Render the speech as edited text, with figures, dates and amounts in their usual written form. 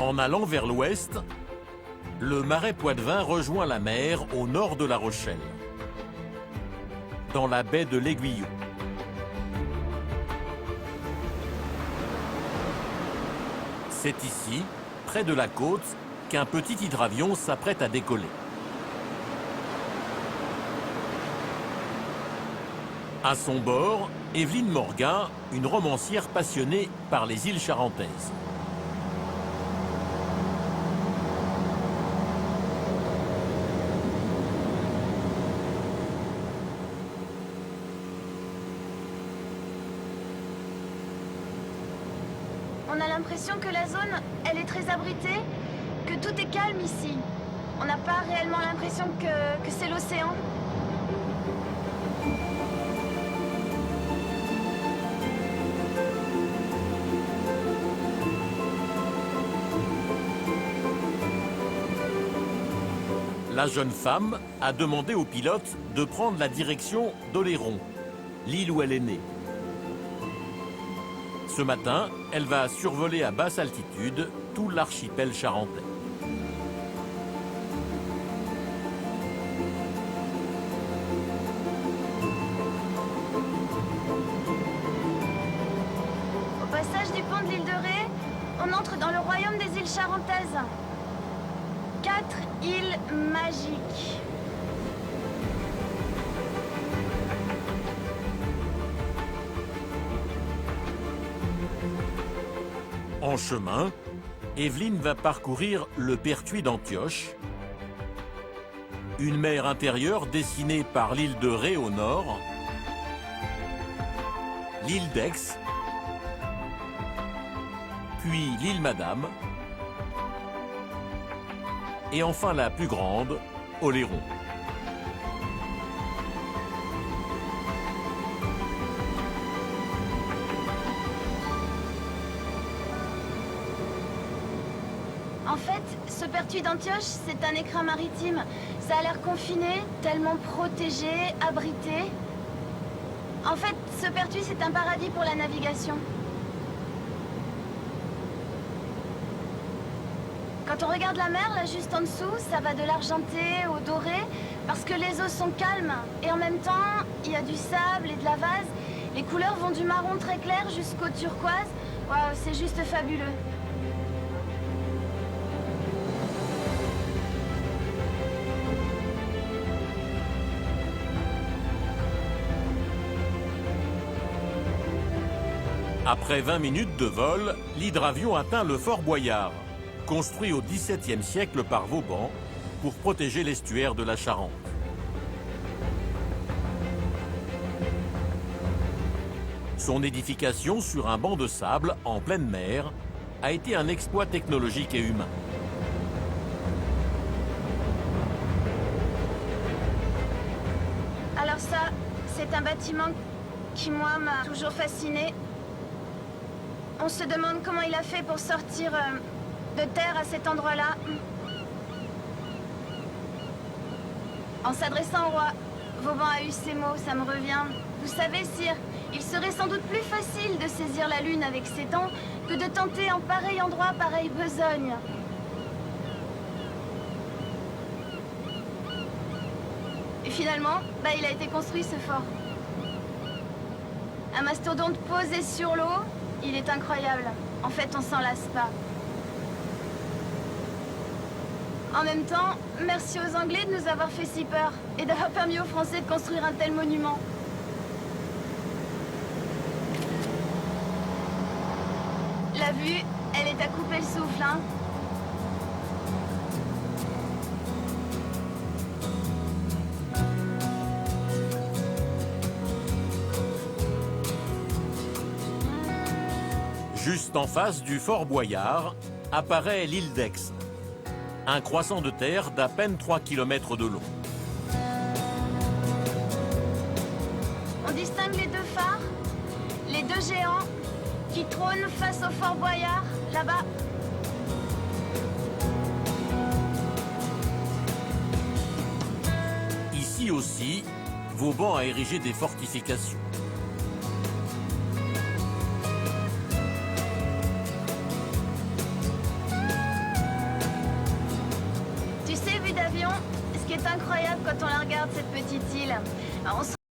En allant vers l'ouest, le marais Poitevin rejoint la mer au nord de La Rochelle, dans la baie de l'Aiguillon. C'est ici, près de la côte, qu'un petit hydravion s'apprête à décoller. À son bord, Evelyne Morgan, une romancière passionnée par les îles charentaises. On a l'impression que la zone, elle est très abritée, que tout est calme ici. On n'a pas réellement l'impression que c'est l'océan. La jeune femme a demandé au pilote de prendre la direction d'Oléron, l'île où elle est née. Ce matin, elle va survoler à basse altitude tout l'archipel charentais. Au passage du pont de l'île de Ré, on entre dans le royaume des îles charentaises. 4 îles magiques. En chemin, Evelyne va parcourir le Pertuis d'Antioche, une mer intérieure dessinée par l'île de Ré au nord, l'île d'Aix, puis l'île Madame, et enfin la plus grande, Oléron. En fait, ce Pertuis d'Antioche, c'est un écrin maritime. Ça a l'air confiné, tellement protégé, abrité. En fait, ce Pertuis, c'est un paradis pour la navigation. Quand on regarde la mer, là juste en dessous, ça va de l'argenté au doré, parce que les eaux sont calmes. Et en même temps, il y a du sable et de la vase. Les couleurs vont du marron très clair jusqu'au turquoise. Waouh, c'est juste fabuleux. Après 20 minutes de vol, l'hydravion atteint le fort Boyard, construit au XVIIe siècle par Vauban pour protéger l'estuaire de la Charente. Son édification sur un banc de sable en pleine mer a été un exploit technologique et humain. Alors ça, c'est un bâtiment qui, moi, m'a toujours fasciné. On se demande comment il a fait pour sortir de terre à cet endroit-là. En s'adressant au roi, Vauban a eu ces mots, ça me revient. Vous savez, sire, il serait sans doute plus facile de saisir la lune avec ses dents que de tenter en pareil endroit, pareille besogne. Et finalement, il a été construit ce fort. Un mastodonte posé sur l'eau, il est incroyable. En fait, on s'en lasse pas. En même temps, merci aux Anglais de nous avoir fait si peur et d'avoir permis aux Français de construire un tel monument. La vue, elle est à couper le souffle, hein. Juste en face du fort Boyard apparaît l'île d'Aix, un croissant de terre d'à peine 3 km de long. On distingue les deux phares, les deux géants qui trônent face au fort Boyard, là-bas. Ici aussi, Vauban a érigé des fortifications. vue d'avion, ce qui est incroyable quand on la regarde, cette petite île. On se